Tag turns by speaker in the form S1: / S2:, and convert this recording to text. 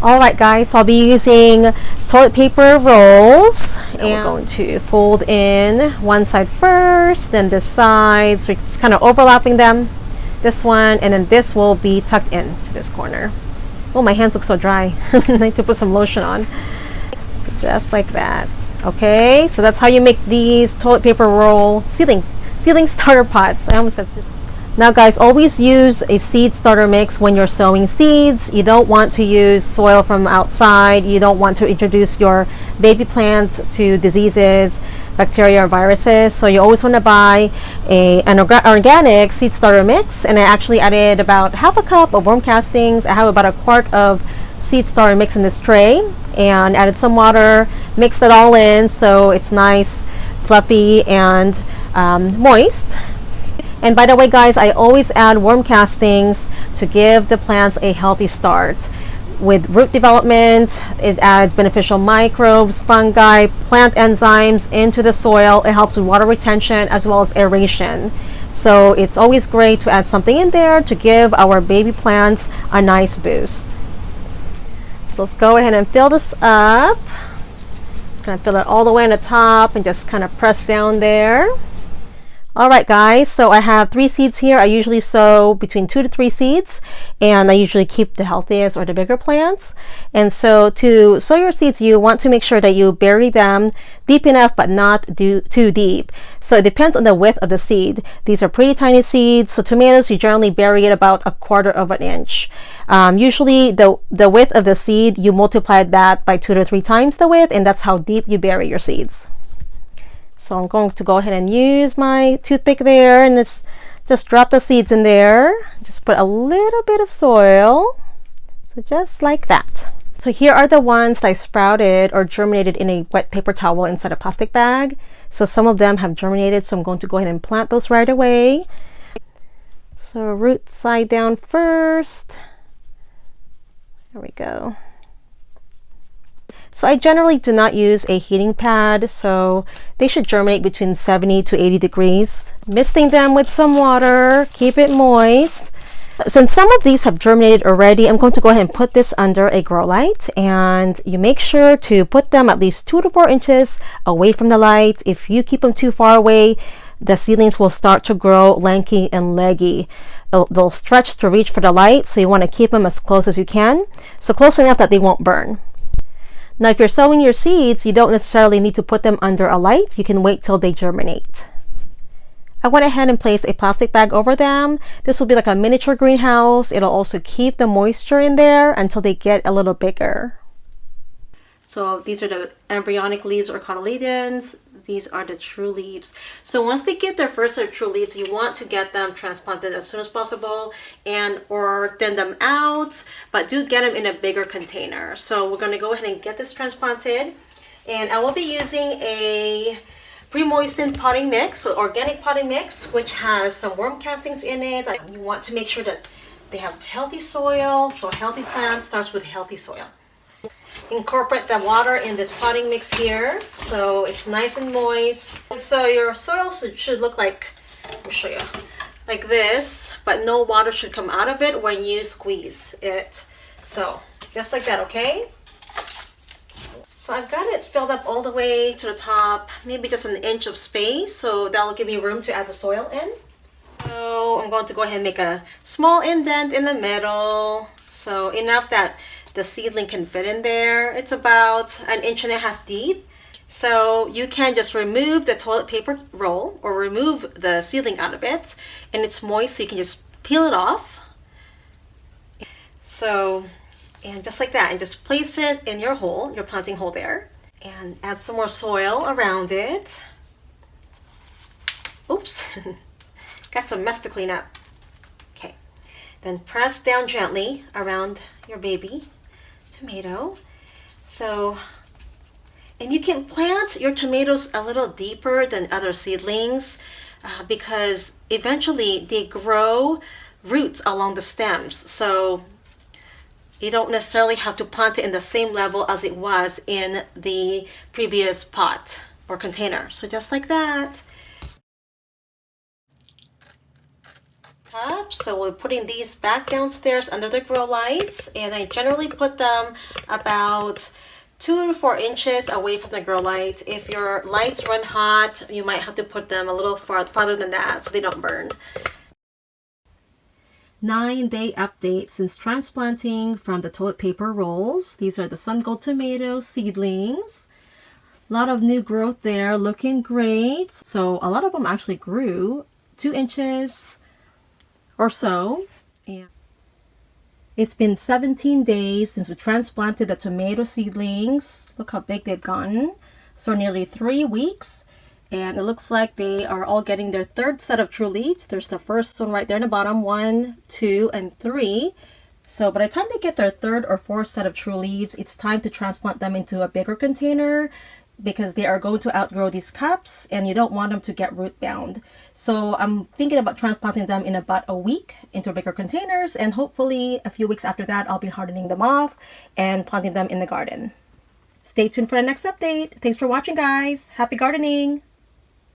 S1: Alright guys, so I'll be using toilet paper rolls, and we're going to fold in one side first, then this side, so it's kind of overlapping them, this one, and then this will be tucked in to this corner. Oh, my hands look so dry. I need to put some lotion on. So just like that. Okay, so that's how you make these toilet paper roll seedling starter pots. I almost said. Now guys, always use a seed starter mix when you're sowing seeds. You don't want to use soil from outside. You don't want to introduce your baby plants to diseases, bacteria, or viruses. So you always want to buy an organic seed starter mix. And I actually added about half a cup of worm castings. I have about a quart of seed starter mix in this tray, and added some water, mixed it all in so it's nice, fluffy, and moist. And by the way guys, I always add worm castings to give the plants a healthy start. With root development, it adds beneficial microbes, fungi, plant enzymes into the soil. It helps with water retention as well as aeration. So it's always great to add something in there to give our baby plants a nice boost. So let's go ahead and fill this up. Just gonna fill it all the way on the top and just kind of press down there. Alright guys, so I have 3 seeds here. I usually sow between 2 to 3 seeds, and I usually keep the healthiest or the bigger plants. And so to sow your seeds, you want to make sure that you bury them deep enough but not too deep. So it depends on the width of the seed. These are pretty tiny seeds, so tomatoes you generally bury it about 1/4 of an inch. Usually the width of the seed, you multiply that by 2 to 3 times the width, and that's how deep you bury your seeds. So I'm going to go ahead and use my toothpick there, and just drop the seeds in there. Just put a little bit of soil, so just like that. So here are the ones that I sprouted or germinated in a wet paper towel inside a plastic bag. So some of them have germinated, so I'm going to go ahead and plant those right away. So root side down first. There we go. So I generally do not use a heating pad, so they should germinate between 70 to 80 degrees. Misting them with some water, keep it moist. Since some of these have germinated already, I'm going to go ahead and put this under a grow light, and you make sure to put them at least 2 to 4 inches away from the light. If you keep them too far away, the seedlings will start to grow lanky and leggy. They'll stretch to reach for the light, so you want to keep them as close as you can, so close enough that they won't burn. Now, if you're sowing your seeds, you don't necessarily need to put them under a light. You can wait till they germinate. I went ahead and placed a plastic bag over them. This will be like a miniature greenhouse. It'll also keep the moisture in there until they get a little bigger. So these are the embryonic leaves or cotyledons. These are the true leaves. So once they get their first or true leaves, you want to get them transplanted as soon as possible, and or thin them out, but do get them in a bigger container. So we're going to go ahead and get this transplanted, and I will be using a pre-moistened potting mix, so organic potting mix, which has some worm castings in it. You want to make sure that they have healthy soil, so a healthy plant starts with healthy soil. Incorporate the water in this potting mix here so it's nice and moist. And so your soil should look like, let me show you, like this, but no water should come out of it when you squeeze it. So just like that, okay? So I've got it filled up all the way to the top, maybe just 1 inch of space, so that'll give me room to add the soil in. So I'm going to go ahead and make a small indent in the middle, so enough that the seedling can fit in there. It's about 1.5 inches deep. So you can just remove the toilet paper roll or remove the seedling out of it, and it's moist, so you can just peel it off. So, and just like that, and just place it in your hole, your planting hole there, and add some more soil around it. Oops, got some mess to clean up. Okay, then press down gently around your baby tomato. So, and you can plant your tomatoes a little deeper than other seedlings because eventually they grow roots along the stems. So you don't necessarily have to plant it in the same level as it was in the previous pot or container. So just like that. Cups. So we're putting these back downstairs under the grow lights, and I generally put them about 2 to 4 inches away from the grow light. If your lights run hot, you might have to put them a little farther than that so they don't burn. 9-day update since transplanting from the toilet paper rolls. These are the sun gold tomato seedlings. A lot of new growth there, looking great. So a lot of them actually grew 2 inches or so. And it's been 17 days since we transplanted the tomato seedlings. Look how big they've gotten. So nearly 3 weeks. And it looks like they are all getting their 3rd set of true leaves. There's the first one right there in the bottom, 1, 2, and 3. So by the time they get their 3rd or 4th set of true leaves, it's time to transplant them into a bigger container, because they are going to outgrow these cups and you don't want them to get root bound. So I'm thinking about transplanting them in about a week into bigger containers, and hopefully a few weeks after that I'll be hardening them off and planting them in the garden. Stay tuned for the next update. Thanks for watching, guys. Happy gardening!